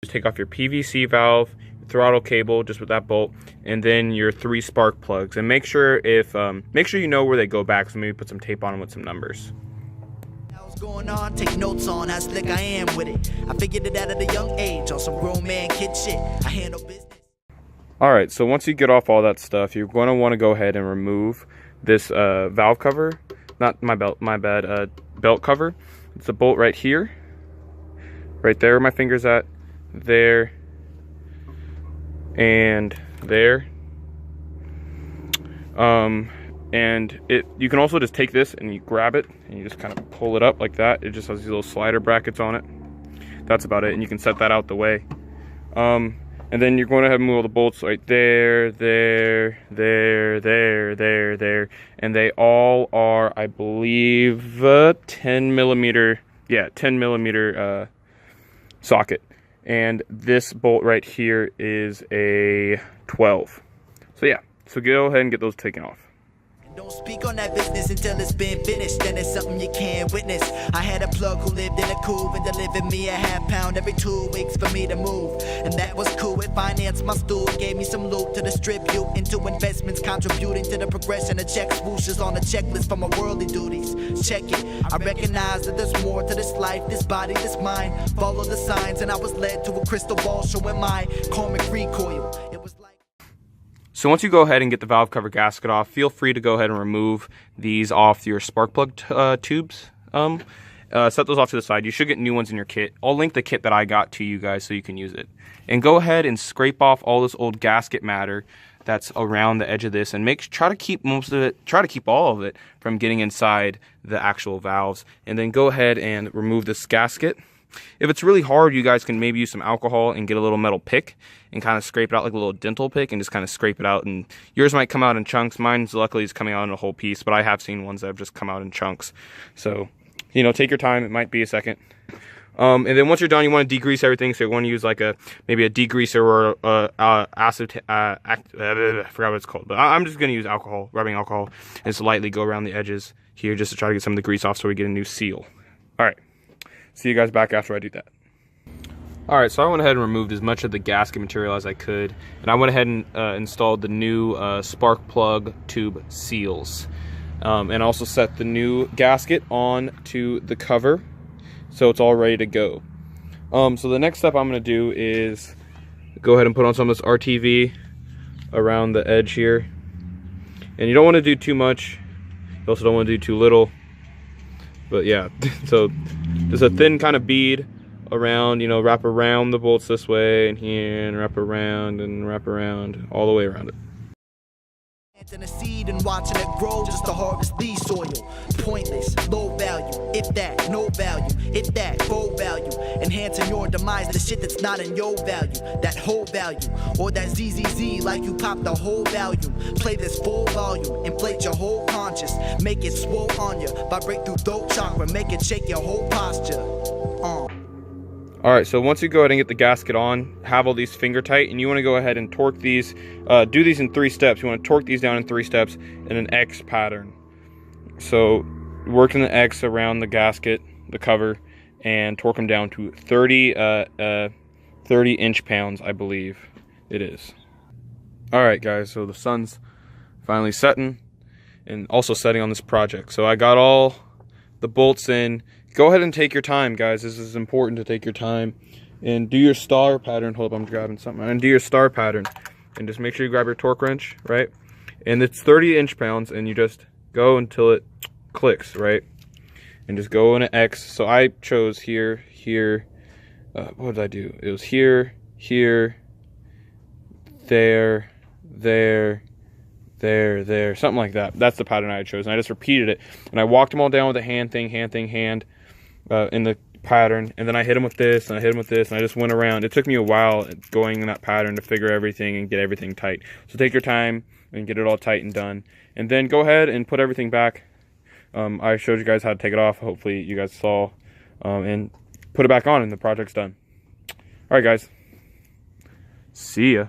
Just take off your PVC valve, throttle cable just with that bolt, and then your 3 spark plugs. And make sure you know where they go back, so maybe put some tape on them with some numbers. Going on, take notes on how slick I am with it. I figured it out at a young age on some grown man kid shit. I handle business. Alright, so once you get off all that stuff, you're going to want to go ahead and remove this valve cover. Not my belt, my bad, belt cover. It's a bolt right here. Right there where my finger's at. There. And there. And you can also just take this and you grab it and you just kind of pull it up like that. It just has these little slider brackets on it. That's about it, and you can set that out the way. And then you're going to have to move all the bolts right there, there, and they all are, I believe, 10 millimeter socket. And this bolt right here is a 12. So yeah, so go ahead and get those taken off. Don't speak on that business until it's been finished, then it's something you can't witness. I had a plug who lived in a coupe and delivered me a £50 every 2 weeks for me to move. And that was cool, it financed my stool, gave me some loot to distribute into investments, contributing to the progression of check swooshes on a checklist for my worldly duties. Check it, I recognize that there's more to this life, this body, this mind. Follow the signs and I was led to a crystal ball showing my karmic recoil. It was like... So once you go ahead and get the valve cover gasket off, feel free to go ahead and remove these off your spark plug tubes. Set those off to the side. You should get new ones in your kit. I'll link the kit that I got to you guys so you can use it. And go ahead and scrape off all this old gasket matter that's around the edge of this, and try to keep all of it from getting inside the actual valves. And then go ahead and remove this gasket. If it's really hard, you guys can maybe use some alcohol and get a little metal pick and kind of scrape it out like a little dental pick and just kind of scrape it out. And yours might come out in chunks. Mine's luckily is coming out in a whole piece, but I have seen ones that have just come out in chunks. So, you know, take your time. It might be a second. And then once you're done, you want to degrease everything. So you want to use like maybe a degreaser or I forgot what it's called. But I'm just going to use alcohol, rubbing alcohol, and just lightly go around the edges here just to try to get some of the grease off so we get a new seal. All right. See you guys back after I do that. Alright, so I went ahead and removed as much of the gasket material as I could, and I went ahead and installed the new spark plug tube seals. And also set the new gasket on to the cover, so it's all ready to go. So the next step I'm going to do is go ahead and put on some of this RTV around the edge here. And you don't want to do too much, you also don't want to do too little. But yeah, so just a thin kind of bead around, you know, wrap around the bolts this way and here, and wrap around all the way around it. In a seed and watching it grow just to harvest the soil. Pointless, low value, if that, no value, if that, full value. Enhancing your demise, the shit that's not in your value, that whole value. Or that ZZZ like you pop the whole volume. Play this full volume, inflate your whole conscious. Make it swole on you, vibrate through throat chakra, make it shake your whole posture. Alright, so once you go ahead and get the gasket on, have all these finger tight, and you want to go ahead and torque these, do these in 3 steps. You want to torque these down in 3 steps in an X pattern. So work in the X around the gasket, the cover, and torque them down to 30 inch-pounds, I believe it is. Alright guys, so the sun's finally setting, and also setting on this project. So I got all the bolts in. Go ahead and take your time, guys. This is important to take your time and do your star pattern. Hold up, I'm grabbing something. And do your star pattern, and just make sure you grab your torque wrench, right? And it's 30 inch-pounds, and you just go until it clicks, right? And just go in an X. So I chose here, here. What did I do? It was here, here, there, there, there, something like that. That's the pattern I had chosen. I just repeated it, and I walked them all down with a hand thing, in the pattern, and then I hit them with this, and I hit them with this, and I just went around. It took me a while going in that pattern to figure everything and get everything tight. So take your time and get it all tight and done, and then go ahead and put everything back. I showed you guys how to take it off. Hopefully you guys saw, and put it back on, and the project's done. All right, guys. See ya.